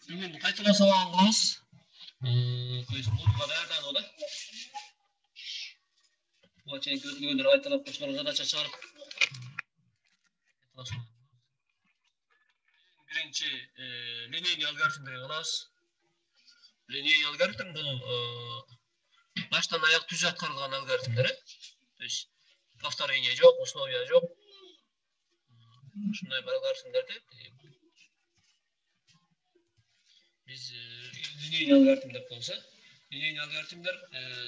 Şimdi kayıtlasam alınız. Kadardan o da. Bu açıyı götürüyor. Kayıtlasam koşularına da çağırıp. Birinci lineal algoritmleri alırız. Lineal algoritm bu baştan ayak düz atkarılgan algoritmleri. То есть повторение жоқ, условия жоқ. Şunday bir algoritmlerde biz lineal algoritmler болса, lineal algoritmler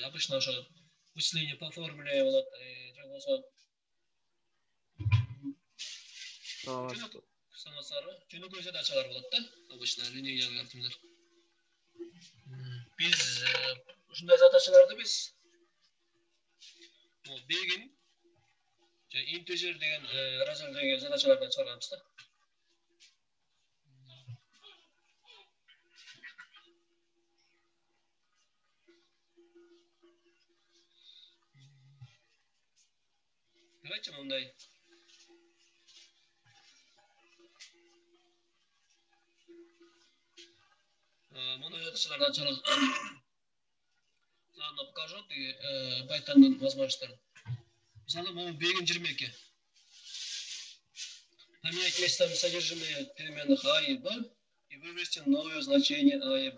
обычно ошо вычисление по формуле болот, же болсо жөнөкөй задачалар болот да, обычно lineal algoritmler. Biz ушундай задачаларды biz begin integer деген разряд деген задачалардан чыгарабыз да. Давайте мындай. Мындай задачалардан чыгарабыз. Заодно покажу Python'ın возможностями. Мысалы, бұл begin 22. Поменять местами содержимое переменных а и б и вывести новое значение а и б.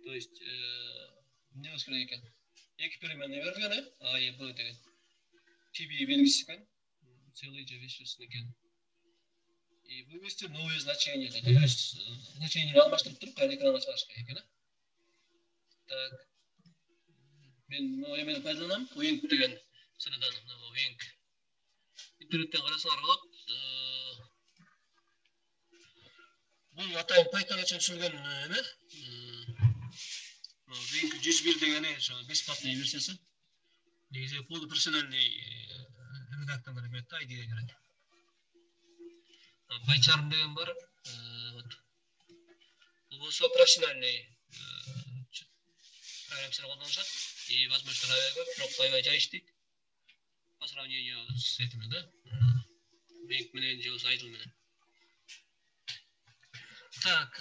То есть, не өзгерген екен. Екі переменный бергені а и б деген. Тиби белгісі екен. Целый же вещественный екен. И вывести новое значение. То есть, значение алмаштырып тұрып, қайда экранға шығарыш керек екен. Так. Мен емені пайдаланамын. Wing деген sıradan wing. İnternetten qarasаңар болады. Бұл атайын Python үшін түсірген еме. Wing 101 дегені бесплатный версиясы. Негізі полуперсональный редакторлар береді, идея береді. PyCharm деген бар. Бұл болса профессиональный программистер қолданышады. И возможно пробовать жайыш дейді. По сравнению с этими, да? Wing менен же осы Idle менен. Так,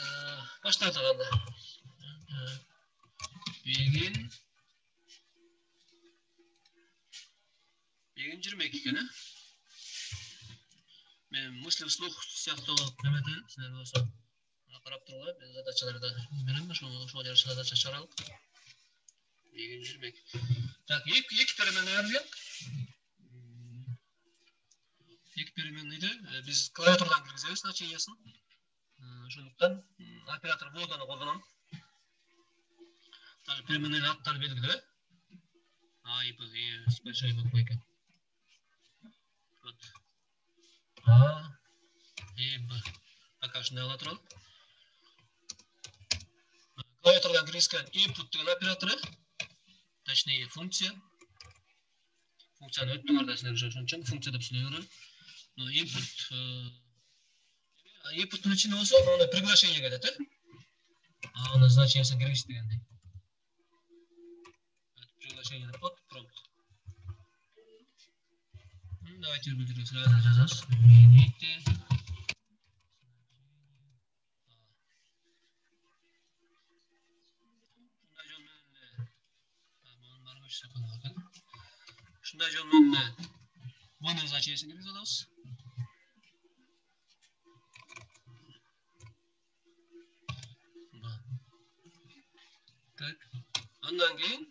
баштадық. Begin 22 екен, ә? Мен мысли вслух сияқты неметейін, сіздер болса қарап тұруға, біз задачаларда беремін, шоу дәріс задача шығаралық. Begin 22. Так, екі переменный берілген. Екі переменныйды біз клавиатурадан кіргіземіз значениесін. Сондықтан оператор вводаны қолданамын. Даже переменныйдің аттары белгілі. А и Б, с большой буквы екен. Вот. А и Б. Пока шындай ала тұралып. Клавиатурадан кіргізген input деген операторы. Точнее, функция. Функцияны өттің ардасынан үшін функция деп сөйлеуірі. Но input начине болса, оны приглашение кетеді. А оны значениесін кіргіз дегенде. Приглашение под prompt. Давайте выделим сразу жазас. Измените. Шундай жолмен бұның значениесін кіргіз аламыз. Так, ondan кейін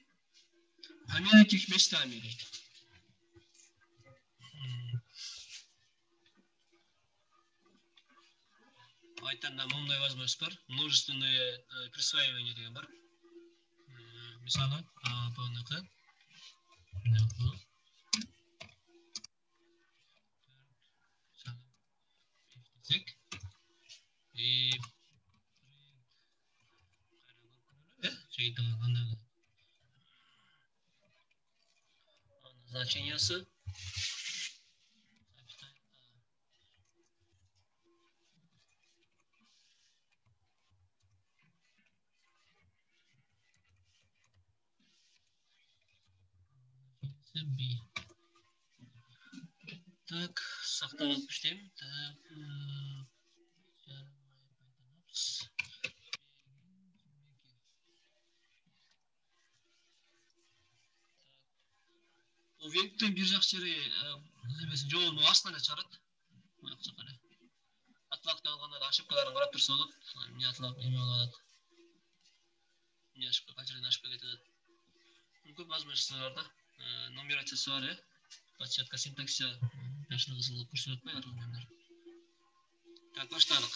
поменять их местами дейді. Python'da мындай возможность бар. Множественное присваивание деген бар. Мысалы, бұныкі. И значениесі B. Так, сақталып іштеймін. Так, Венттің бір жақ жері жолын астынан шығарады. Атлақтан алғанда ошибкаларын қарап тұрса болады. Не атлақ неме болады. Не ошибка, қаншадан ошибка кетеді. Көп возможностьтар бар да. Нумерациясы бар, иә. Подсчетка синтаксия бешіні қызылып көрсетпей арғындар. Так, баштадық.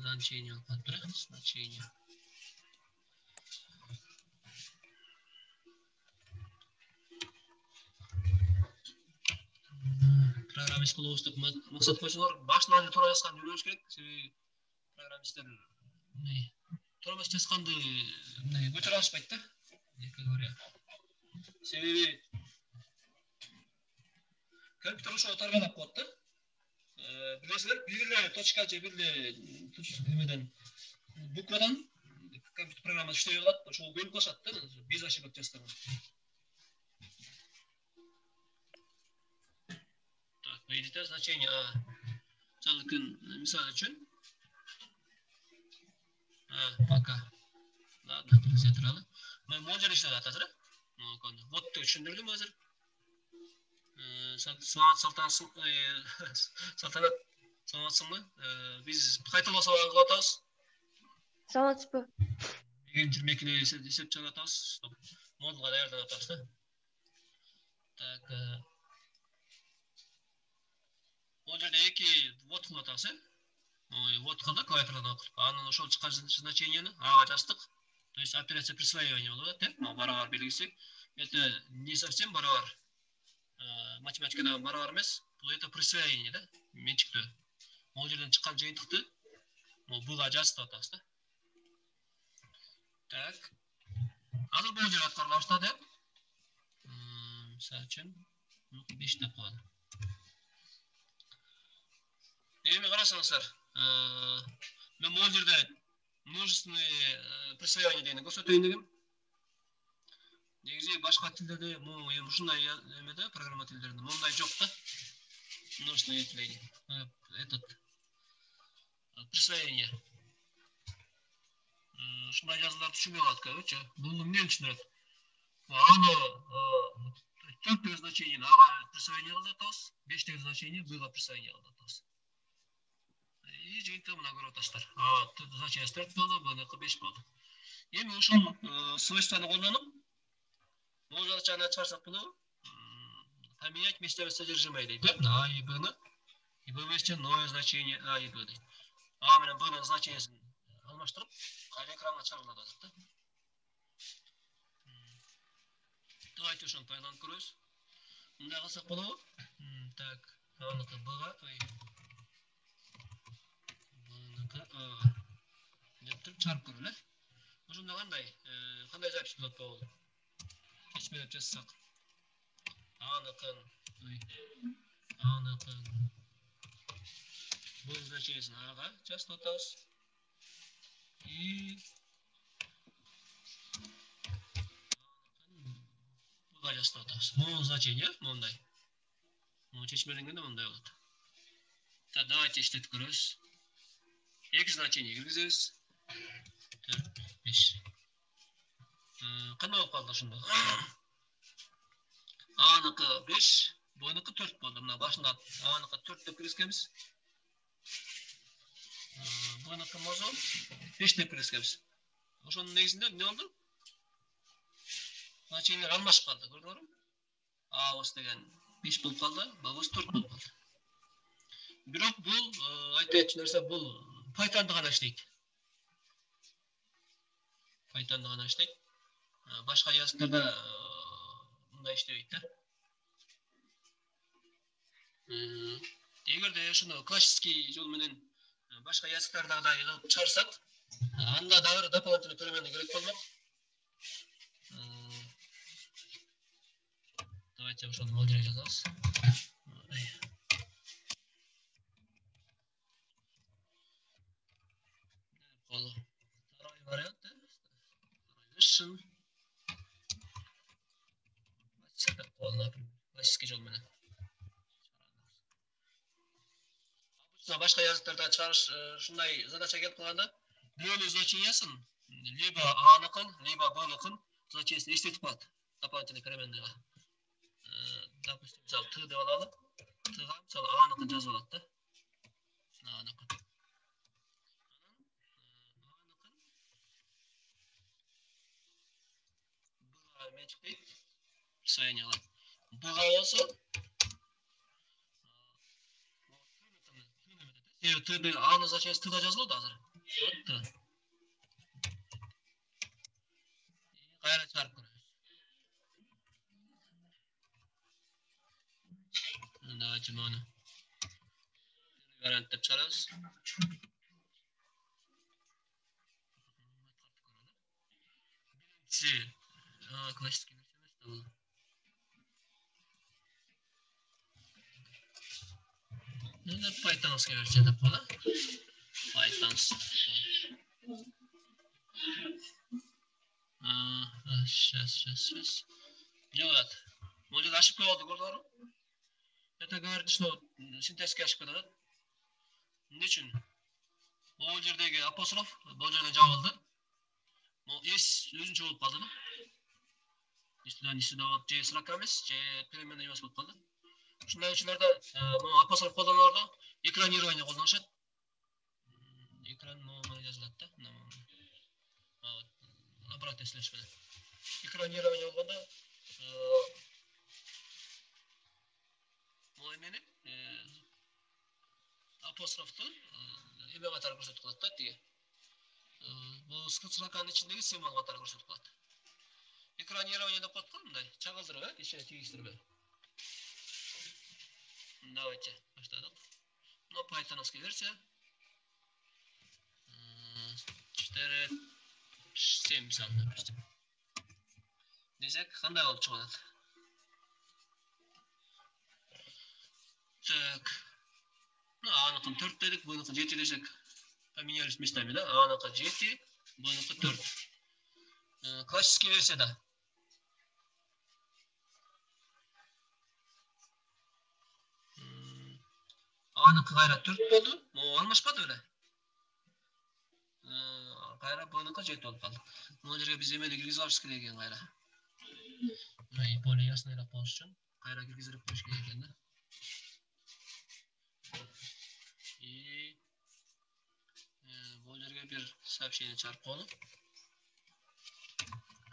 Значение алып значение. Программист болуыстық мақсат қойсыңдар, башынан тура жазған үйренуш керек. Себебі программисттер тура жазғанды көтере ашпайды да. Себебі компьютер ошо тарғанап қойды да. Білесіздер, белгілі точка же белгілі буквадан компьютер программасы іштей қалады, ошо бөліп қашады да, без ошибок жазған. Так, видите, значение мысалы күн мисал үшін пока. Ладно, бірізе тұрады. Мен мол жер ішті атасыр. Вот түсіндірдім қазір. Салтанатсың ба? Біз қайталау сабағын қылатамыз. Саламатсыз ба? Егер 22-ні есеп шығатамыз. Модулға даярдан атамыз да. Так. Ол жерде екі вот қылатамыз, е? Вот қылды, клавиатурадан оқып. Анан ошол чыккан значениені ага жаздық. То есть операция присвоения болады, е? Барабар белгісі. Это не совсем барабар. Математикада барабар емес. Бұл это присвоение, да? Меншікті. Ол жерден шыққан жиынтықты бұға жазды атамыз, да? Так. Азыр бұл жер атқарыла баштады. Мысалы үшін 5 деп қояды. Неме қарасаңыздар, мен бұл жерде множественное присвоение дегенді көрсетейін дегем. Негізі башқа тілдерде мұшындай емеді, программа тілдерінде мұндай жоқ та. Множественное этот присвоение. Шындай жазыларды түсінбей қалады, көбінше. Бұл не түсіндіреді? Аны 4 значениені аға присвоение қылдатамыз, 5 значение бұға присвоение қылдатамыз. И жиынтығы мына көріп отырсыздар. Значениесі 4 болды, бұныкі 5 болды. Еме ошол свойствоны қолданып, бұл задачаны шығарсақ болады. Поменять местами содержимое дейді. А и Б-ны, и вывести новое значение А и Б дейді. А менен Б-ның значениесін алмаштырып, қайда экранға шығарылады да. Давайте ошоны пайдаланып көрөбүз. Мындай кылсак болобу? Так, аныкі Б-га, Б-ныкі А-га деп туруп чыгарып көрөлү. Ошондо кандай запись болот болобу? Кечме деп жазсак. Аныкын Б значениесин А-га жазып атабыз. И бұға жасты атабыз. Бұл значение мындай. Бұл чечмеленгенде мындай болады. Так, давайте иштетип көрөбүз. Екі значение киргизебиз. 4, 5. Кандай болуп калды ошондо? Аныкы 5, буныкы 4 болду. Мына башында аныкы 4 деп киргизгенбиз. Буныкы мозо 5 деп киргизгенбиз. Ошонун негизинде эмне болду? Значениелер алмашып калды, көрдүңөрбү? А-быз деген 5 болуп калды, Б-быз 4 болуп калды. Бирок бул айтайчы нерсе, бул Python'да гана иштейт. Python'да гана иштейт. Башка языктарда мындай иштебейт да. Эгерде ошону классический жол менен башка языктардагыдай кылып чыгарсак, анда дагы дополнительный перемена керек болмок. Давайте ошону модуль жазабыз. Второй вариант, version. Классический жол менен. Обычно башка языктарда чыгарыш ушундай задача келип калганда, нөл значениясын либо А-ныкын, либо Б-ныкын значениесini эстетип алат. Дополнительный переменныйга. Допустим, мисалы t деп алалы. T-га мисалы a-ныкын жазып алат да. A-ныкын. A-ныкын b-га менчиктейт. Присвоение кылат. B-га болсо t-ны a-нын значениеси t-га жазылды азыр. Вот t. Кайра чыгарып көрөбүз. Давайте мы вариант деп чыгарабыз. Классический версия. Это Pythonская версия деп кола. Python. Сейчас. Делать. Может ошибка болду, көрдүңөрбү? Это говорит, что синтаксиске ошибка да. Эмне үчүн? Бул жердеги апостроф бул жерде жабылды. Могу с өзүнчө болуп калды да. Если да же строка эмес, же переменный эмес болуп калды. Ушундай учурларда могу апостроф колдонуларда экранирование колдонушат. Экран могу жазылат да. Обратный слэш менен. Экранирование болгондо могу эмени апострофту эме катары көрсөтүп калат да тиги. Бул строканын ичиндеги символ катары көрсөтүп калат. Экранирование деп коет го мындай чагылдырып, ичине тийгиздирбей. Давайте баштадык. Но Pythonская версия. 4.7 мисалы, допустим. Десек, кандай болуп чыгат? Так. Ну, А-ныкын 4 дедик, Б-ныкын 7 десек. Поменялись местами, да? А-ныкын 7, Б-ныкын 4. Классический версияда. A-ныкы кайра 4 болду. Могу алмашпады эле. Кайра Б-ныкы 7 болуп калды. Могу жерге биз эмени киргизип алышыбыз керек экен кайра. И более ясныйраак болуш үчүн кайра киргизип коюш керек экен да. И бул жерге бир сообщение чыгарып коелу.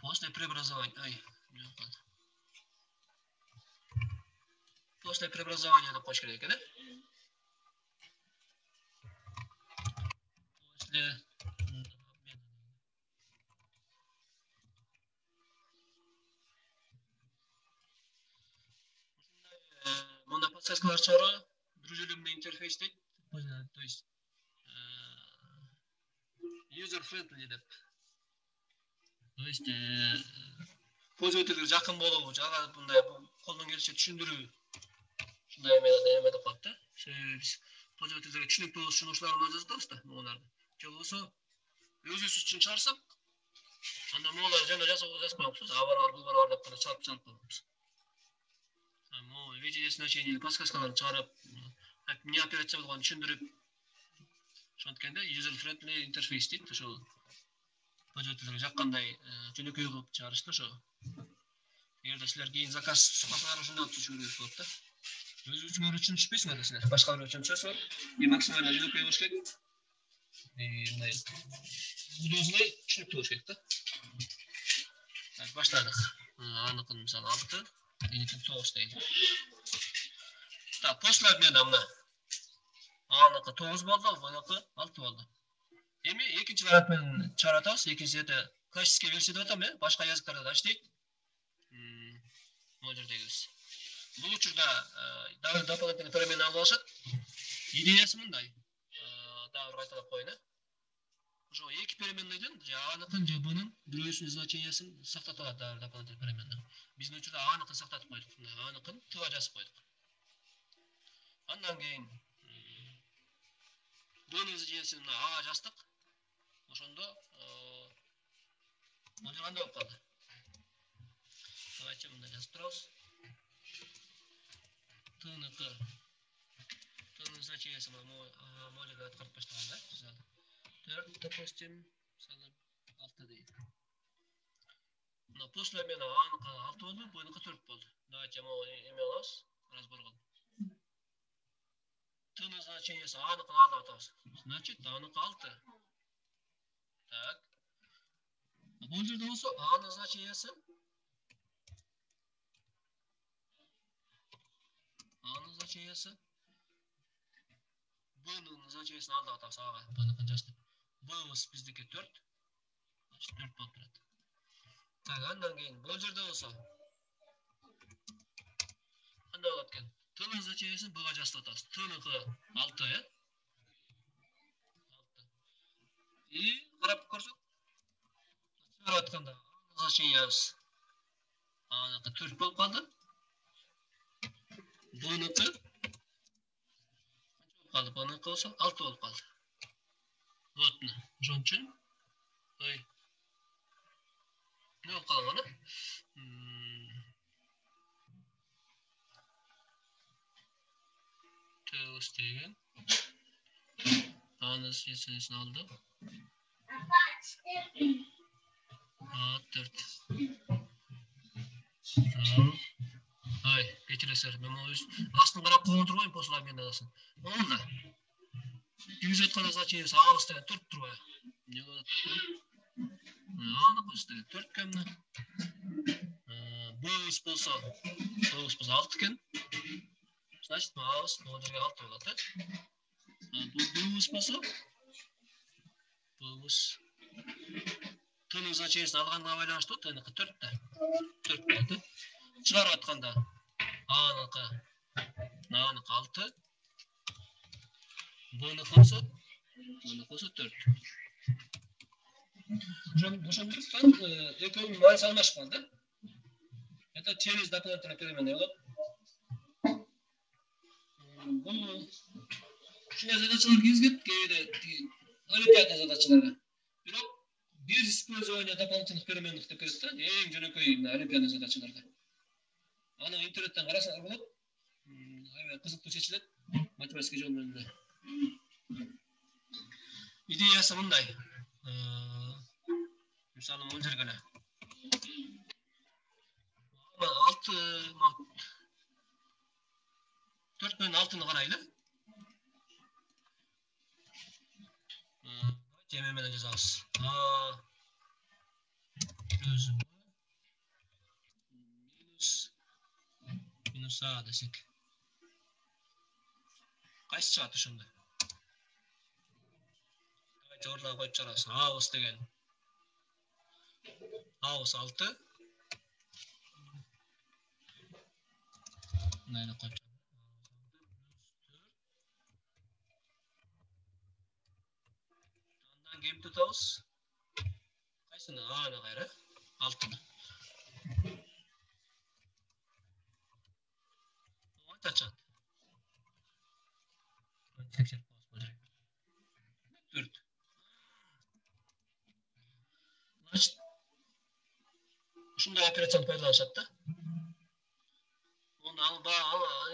После преобразования, после преобразования деп коюш керек экен, да? После мында подсказкалар чыгаруу, дружелюбный интерфейс дейт. То есть user friendly деп. То есть пользовательге жакын болуу, жага мындай колдон келиши түшүндүрүү. Ушундай эме деп коет да. Биз пользовательге түшүнүктүү болуш үчүн ушуларды жазабыз да, могуларды. Же болбосо өзүбүз үчүн чыгарсак, анда могуларды жана жазып коебуз. А бар, бул бар деп чыгарып коебуз. Могу видите значение или подсказкаларды чыгарып, эмне операция болгонун түшүндүрүп, ошонткенде user friendly интерфейс дейт. Ошол пользовательге жаккандай жөнөкөй кылып чыгарышты ошо. Эгерде силер кийин заказ сапасыңар ушундай түшүрүңүз болот да. Өзүңөр үчүн түшпөйсүңөр да силер. Башка бирөө үчүн түшөсүңөр. Максимально жөнөкөй болуш керек. Мындай удобный түшүнүктүү болуш керек да. Баштадык. Аныкын мисалы 6, энекин 9 дейт. Так, после обмена мына. Аныкы 9 болду, бунукы 6 болду. Эми экинчи вариант менен чыгарып атабыз. Экинчиси классический версия деп атам, башка языктарда да иштейт. Могу жердегибиз. Бул учурда дополнительный переменный алып алышат. Идеясы мындай. Дагы бир кайталап коеюн. Ошо эки переменныйдын же А-ныкын же Б-нын бирөөсүнүн значениясын сактап алат дагы дополнительный переменный. Биздин учурда А-ныкын сактатып койдук. А-ныкын Т-га жазып койдук. Андан кийин Б-нын значениясын А-га жаздык. Ошондо бул жер кандай болуп калды? Давайте мындай жазып турабыз. Т-нын значениясы могу жерде аткарып баштаган да. 4, допустим, 6 дейт. После мен A-ныкы 6 болду, B-ныкы 4 болду. Давайте мы эме алабыз, разбор кылып. T-нын значениясы A-ныкын алып атабыз. Значит, A-ныкы 6. Так. Бул жерде болсо A-нын значениясы B-нын значениясын алып атабыз A-га. B-ныкын жаздык. B биздики 4. Значит, 4 болуп турат. Так, андан кийин бул жерде болсо кандай болот экен? T-нын значениясын B-га жазып атабыз. T-ныкы 6, э? 6. И карап көрсөк, чыгарып атканда значениябыз A-ныкы 4 болуп калды. B-ныкы қалды, B-ныкы болсо 6 болуп калды. Вот, ошон үчүн не болуп калган, T деген A-нын значениясын алды. A4. Ай, кечиресиңер, мен астын карап койгон турбайм, после обмена асын. Болду. Киргизип атканда значениясы A-быз деген 4 турбайбы? Не болот? A-ныкыбыз деген 4 экен. B-быз болсо 6 экен. Значит, A-быз бул жерге 6 болот, э? Бул B-быз болсо B-быз T-нын значениясын алганга байланыштуу, T-ныкы 4 да. 4 болот, э? Чыгарып атканда A-ныкы 6, B-ныкы болсо 4. Ошондуктан экөөнүн мааниси алмашып калды. Это через дополнительное переменное болот. Бул ушундай задачалар киргизет, кээде олимпиада задачалары. Бирок без использования дополнительных переменных деп кетет да, эң жөнөкөй олимпиада задачаларда. Аны интернеттен карасаңар болот. Аябай кызыктуу чечилет математика жол менен. Идеясы мындай. Мисалы, бул жерге эле 4 менен 6-ны карайлы. Эме менен жазабыз. Минус A десек. Кайсы чыгат ошондо? Давайте ортага коюп чыгарабыз. A-быз деген A-быз 6. Мындай коюп. Андан кийин tutабыз. Кайсыны? A-ны кайра? 6-ны. Канча чыгат? 4. Значит, ушундай операцияны пайдаланышат да. Оны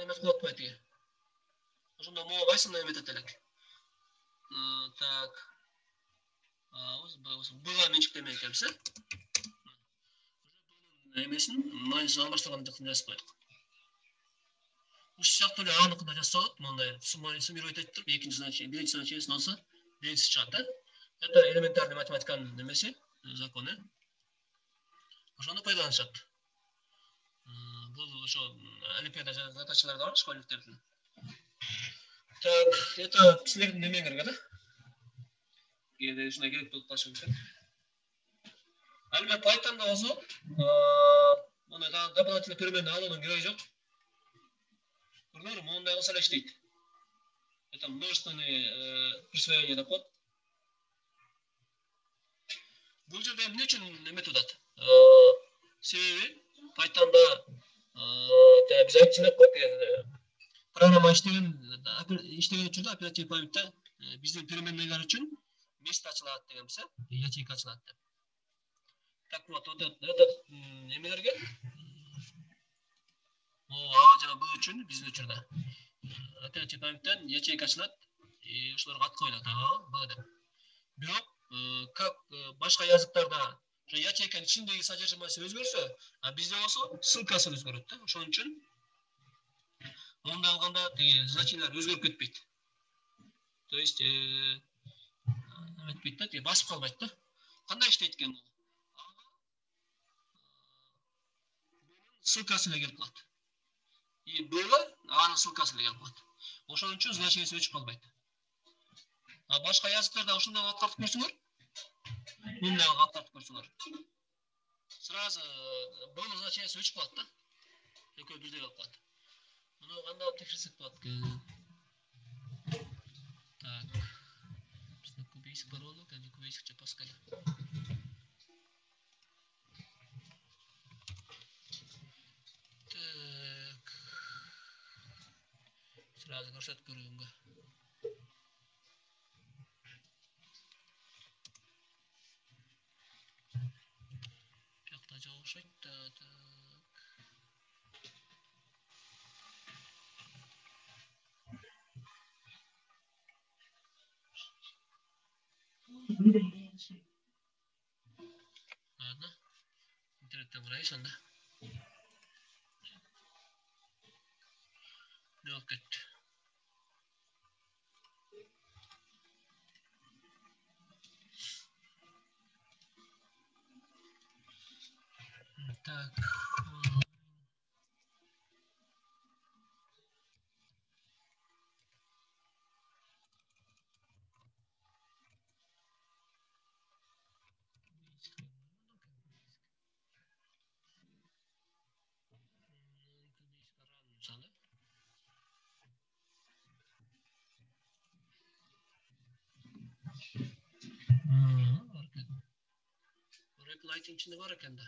эмес кылып атпайт экен. Ошондо могу кайсыны эметет элек? Так. Б-га менчиктеме экенбиз, э? Эмесин мааниси алмаштырган жактан жазып койдук. Ушул сыяктуу эле A-ныкын да жазса болот. Мындай суммировать этип туруп, экинчи значение, биринчи значениясын алса, биринчиси чыгат, э? Это элементарный математиканын немеси, законы. Ошону пайдаланышат. Бул ошо олимпиада задачаларда бар, школьниктердин. Так, это силердин немеңерге да? Кээде ушундай керек болуп калышы мүмкүн. Ал эми Python'да болсо, мына дополнительный переменный алуунун кереги жок. Көрдүңөрбү, мондай кылса эле иштейт. Это множественное присвоение деп коет. Бул жерде эмне үчүн эметип атат? Себеби Python'да биз айтчу элек коет, программа иштеген учурда оперативный памятьта биздин переменныйлар үчүн место ачылат дегенбиз, ячейка ачылат деп. Так вот, этот эмелерге А жана Б үчүн биздин учурда оперативный памяттан ячейка ачылат, ошолорго ат коюлат, А, Б деп. Бирок как башка языктарда ячейканын içindeki содержимосы өзгөрсө, а бизде болсо ссылкасы өзгөрөт да. Ошон үчүн ондай алганда значениялар өзгөрүп кетпейт. То есть эметпейт да, басып калбайт да. Кандай иштейт экен бул? Ссылкасы эле келип калат. И бөлө анын ссылкасы эле келип калат. Ошон үчүн значениясы өчүп калбайт. А башка языктарда ошондой кылып тартып көрсөңөр, мындай кылып тартып көрсөңөр, сразу бөлө значениясы өчүп калат да. Экөө бирдей болуп калат. Муну кандай кылып текшерсек болот экен? Так. Bizde kubeysk var oldu, kendi kubeyskçe Pascal. Так. Сразу көрсөтүп көргөнгө. Бияқта жок окшойт да. Так. Ладно. İnternetten burayı sonda. Ne vakit? Так. Oracle Light'in içinde var eken de.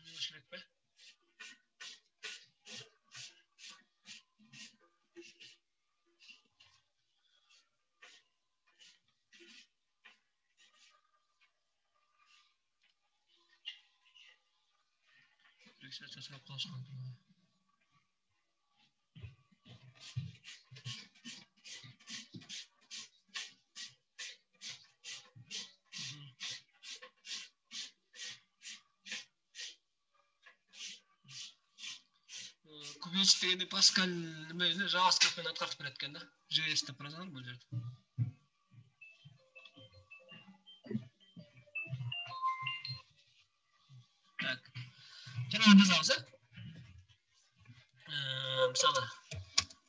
Ne başlayalım be? Registrasyon sırap kalsın. Kubeysk degенде Pascal немени JavaScript менен аткарып берет экен да. JS деп жазылган бул жерде. Так. Жана жазабыз, мисалы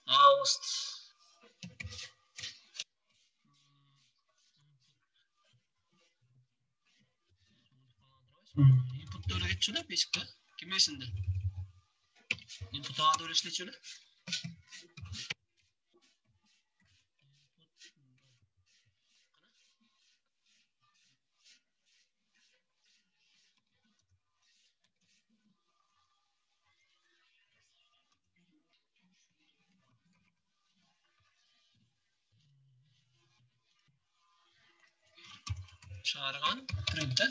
Aust inputları geçiyor basic'te. Kim esinde? Input ağa doğru işletiyor. Çağırgan print'e.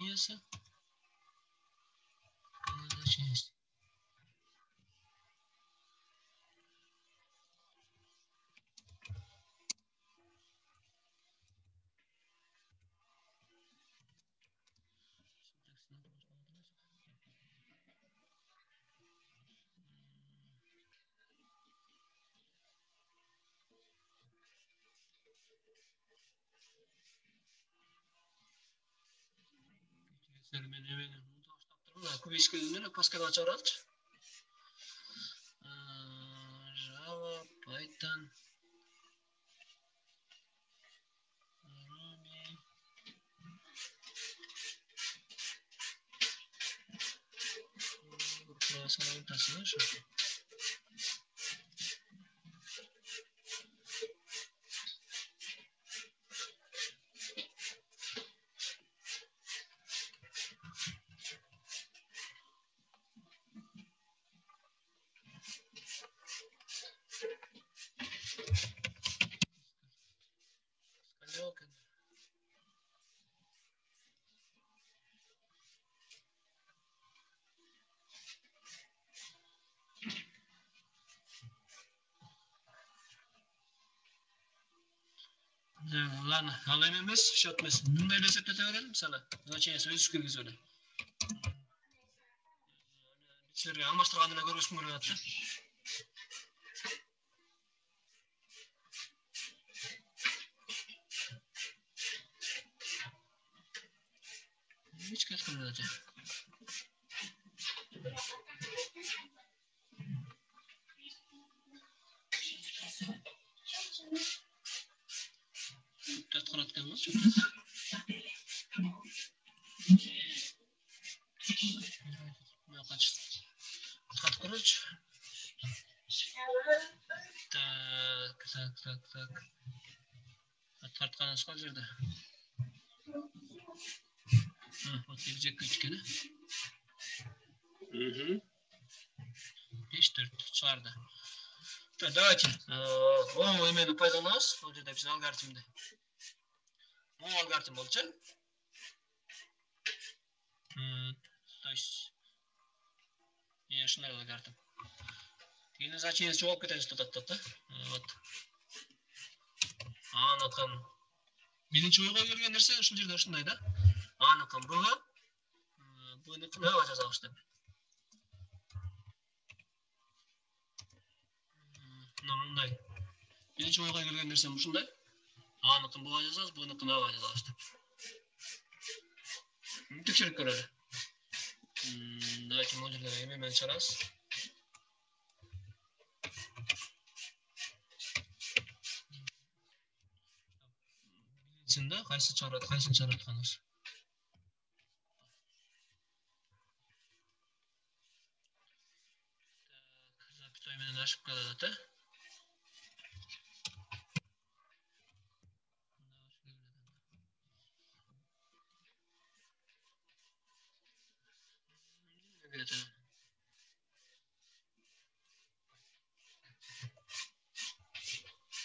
Yes. Yes. Kubeysk dilinde Pascal açaralım. Java, Python, Ruby. Gruplaşma ortasına şu. Ладно, ал эми эмес, счет эмес. Мындай элестете берелим сана. Значение сөз киргизип эле. Силерге алмаштырганына көргөзгүм келип атты. Hiç kaç kalacak. Dört kanat kalmaz çok. Ne kaç? Kat kuruş. Tak. Tartqan asqal жерде. Вот gelecek üçgeni. 5-4 çıkardı. Давайте. О, именно пайдаланабыз. Бул жерде биздин алгоритмди. Бул алгоритм болчу. То есть ушундай алгоритм. Кийин значение жоголуп кетет жатат да. Вот. Анакан биринчи ойго келген нерсе ушул жерде ушундай да. Анакан буга буйнукун аба жазабыз деп. Мындай. Биринчи ойго келген нерсе ушундай. Аныкын буга жазабыз, буйнукун аба жазабыз деп. Текшерип көрөлү. Давайте модульдер эме менен чыгарабыз. Билинсин да, кайсы чыгарат, кайсын чыгаратканыбыз. Запятой менен ошибка калат, э?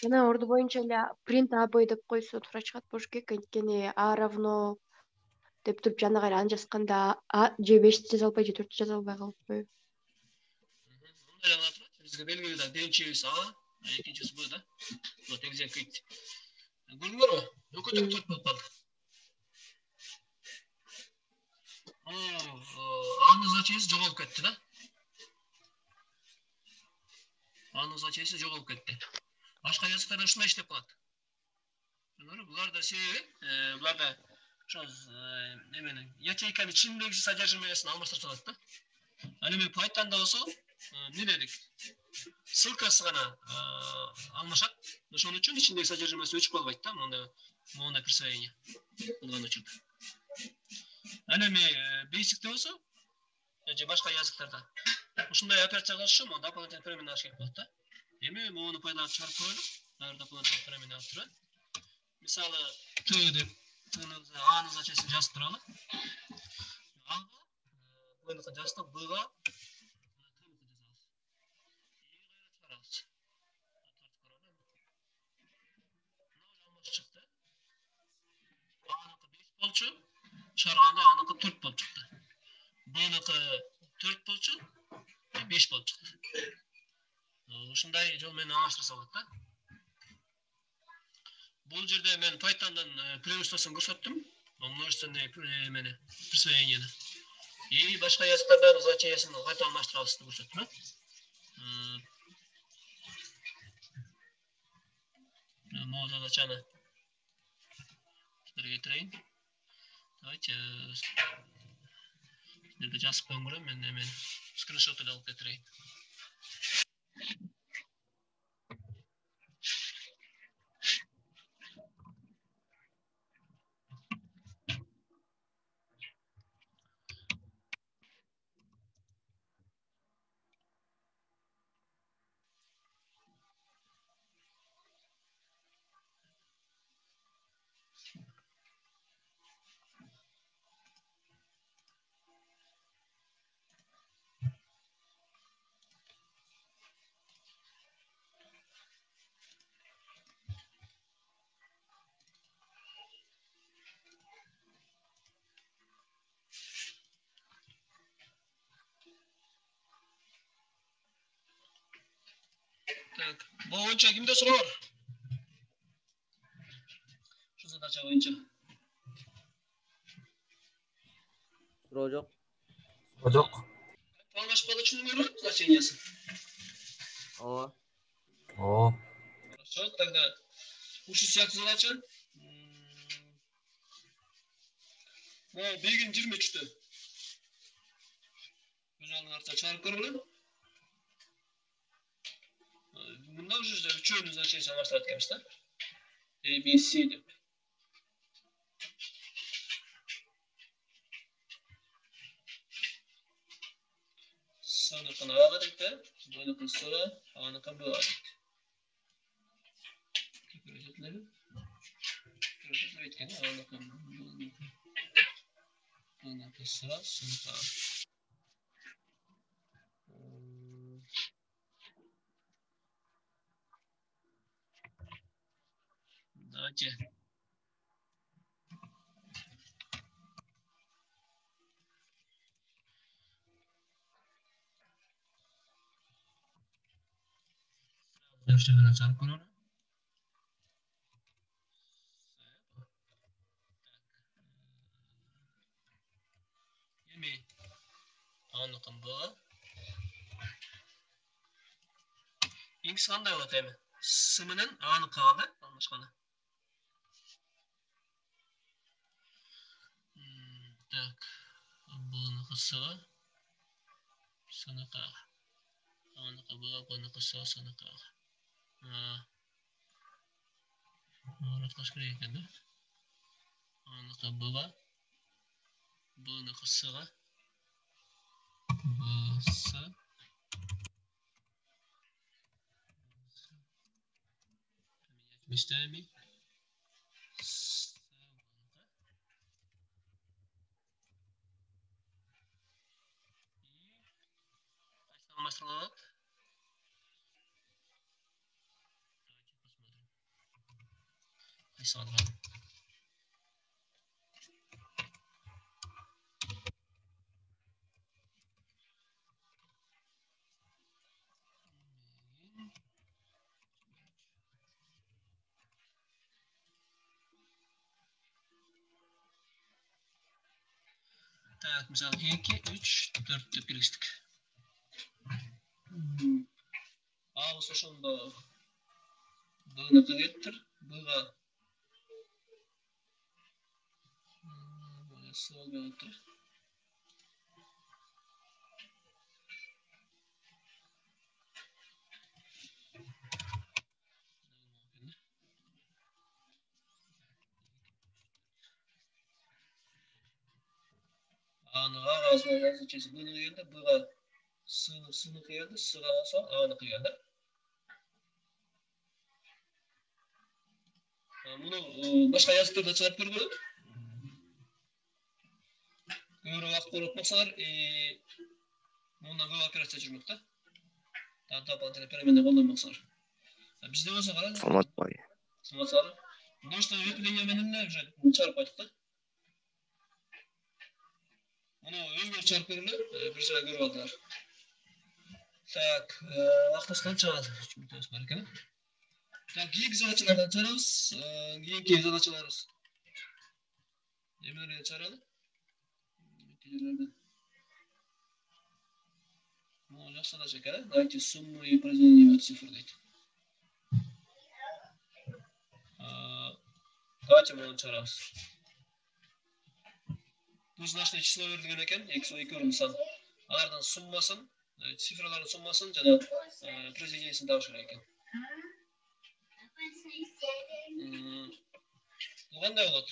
Жана орду боюнча эле print AB деп койсо туура чыгат болуш керек. Анткени A равно деп туруп жана кайра аны жазганда A же 5 жаза албай же 4 жаза албай калппайбы? Мындай гана турат. Бизге белгилүү да биринчиси A, экинчиси B да. Вот экзекут. Көрдүңөрбү? Өкөтөк 4 болуп калды. Анын значениеси жоголуп кетти да. Анын значениеси жоголуп кетти. Башка языктарда ушундай иштеп калат. Буларда себеби, буларда ошо эмени ячейканын ичиндеги содержимоясын алмаштырып салат да. Ал эми Python'да болсо эмне дедик? Ссылкасы гана алмашат. Ошон үчүн ичиндеги содержимосы өчүп калбайт да, мондай присвоение кылган үчүн. Ал эми Basic'те болсо же башка языктарда ушундай операция кылыш үчүн дополнительный переменный алыш керек болот да. Эми мону пайдаланып чыгарып коелу. Дагы дополнительный переменный алып турат. Мисалы T деп A'нын значениесин жазып туралы. Ага буйнукун жаздык, B'га чыгарабыз. Чыкты. A'ныкы 5 болчу, чыгарганда A'ныкы 4 болуп чыкты. B'ныкы 4 болчу, 5 болуп чыкты. Ушундай жол менен алмаштырса болот да. Бул жерде мен Python'дан преимуществосын көрсөттүм. Множественный эмени, присвоениени. И башка языктарда значениясын кайта алмаштырабыз деп көрсөттүм. Могу задачаны силерге келтирейин. Давайте силерге жазып коюм керек, мен эмен скриншот алып келтирейин. Так, бул боюнча кимде суроо бар? орточо боюнча. Суроо жок. Жоқ. Полношпада чунумеру значениясы. Ооба. О, Хорошо, тогда уши сияқты задача. Бегин 23-тө. Көз алдыңарда чыгарып көргүлө. Мында уже үчөөнүн значениясын алмаштырат экенбиз да. A, B, C деп. S'ныкын A'га дейт, B'ныкын S'га, A'ныкын B'га дейт. Көрсөтүлөбү? Көрсөтүлбөйт экен, A'ныкын B'ныкын S'га, S'ныкын A'га. Давайте. Jeszcze wracam kolor. Yemeği. Anlıkın bu. İngiliz qanday bo'ladi endi? Ismining a'ni qiladi, almashqani. Так. Buni qilsa, suni qiladi. A'ni qilib, buni qilsa, suni qiladi. Mana qilish kerak ekan-da. A'ni qilib, buni qilsa, bo'lsa مستعمي المسروقات يصادها Так, misal 2, 3, 4 deb kelishdik. A bo'lsa shunda B'ni qilgettir, B'ga solga o'tir. A'ni g'azini yozuvchisi B'ni qilganda, B'ga S'ni qilganda, S'ga olsa A'ni qilganda. Buni boshqa yozib turda chiqarib ko'rib ko'proq ko'rib maqsadlar bundan ko'p operatsiya жүрмөк да. Дополнительный переменный қолданмақсыздар. Бізде болса қараңыз. Саламатбай. Саламатсыздар. Дұрыста өтілген менен уже шығарып қойдық та. Мұны өзгер шығарып көрілі, бір сұра көріп алдылар. Так, вақтасы қанша қалды? 3 минут бар екен. Так, кейінгі задачалардан шығарамыз. Кейінгі задачаларымыз. Немелерден шығарады? Ну, жақсы задача екен. Найти сумму и произведение от цифр дейді. Давайте мы шығарамыз. Двузначное число берілген екен, x o 2 орынсан. Алардан суммасын, цифрлардың суммасын және произведениесін табыш керек екен. Bu qanday bo'ladi?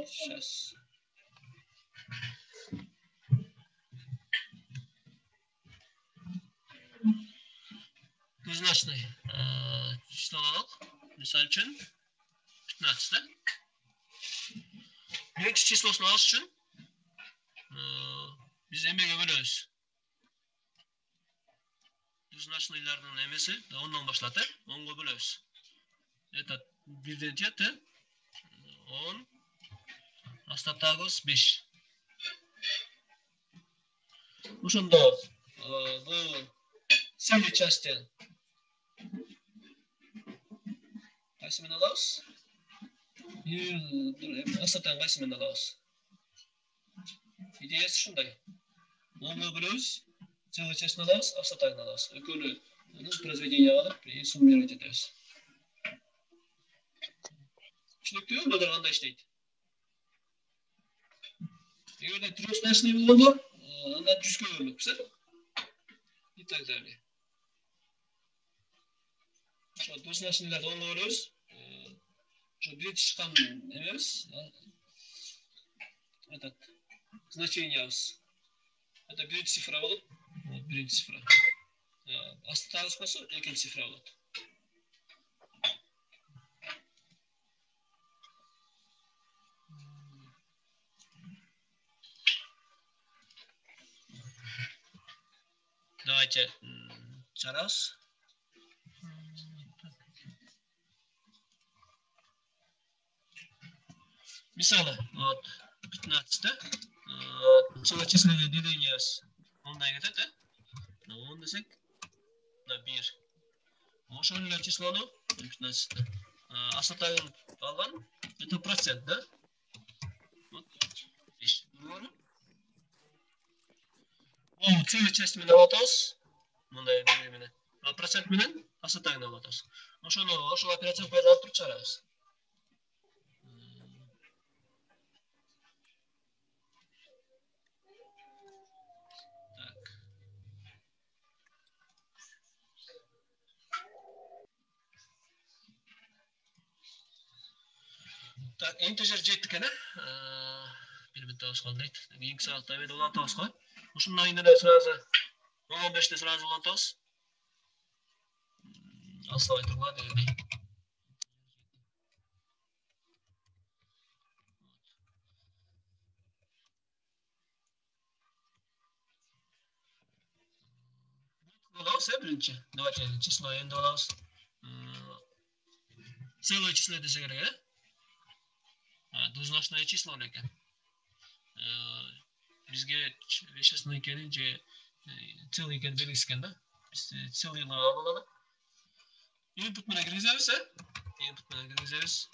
Сейчас. Двузначный числолық, misal үшін 15-да. Birinchi числосunu алыш үшін biz emege bölөбүз. Двузначныйлардын эмеси 10-дан башлап, 10-га бөлөбүз. Это 1-ден жети, 10, остатагыбыз 5. Ошондо бул силий части Qaysı men alabız? Asatan qaysı men alabız? İdeyası şunday. Onu bölüyoruz. Целый часть alabız, asatan alabız. Ökölü произведение alıp sumмировать ederiz. Түшүнүктүү? Булар кандай иштейт? Эгерде трёхмерный болсо, анда жүзгө бөлүп, и так далее. Ошо двузначныйларды оңго бөлөбүз. Ошо биринчи чыккан эмес, этот значениябыз. Это биринчи цифра болуп, биринчи цифра. Астагы болсо экинчи цифра болот. Давайте раз. Мисалы, вот 15-те целое число деления ондай кетет, на 10 десек, на 1. Ошол числону 15-те. Асатагын алган, это процент, да? Вот. Ол целый часть менен алатабыз. Мындай менен. Процент менен асатагын алатабыз. Ошол операцияны пайдаланып туруп чыгарабыз. Так, интежер жеттик эне. Bir табыз калдайт. Кийинки сабакта эме улантабыз го. Ушундан кийин эле сразу 15-те сразу улантабыз. Алсабай тургула дегендей. Улабыз, биринчи. Давайте число энди улабыз. Целое число десе керек, двузначное число экен. Бизге вещественный экенин же целый экенин белгискен да. Биз целыйны алалы. Input менен киргизебиз, input менен киргизебиз.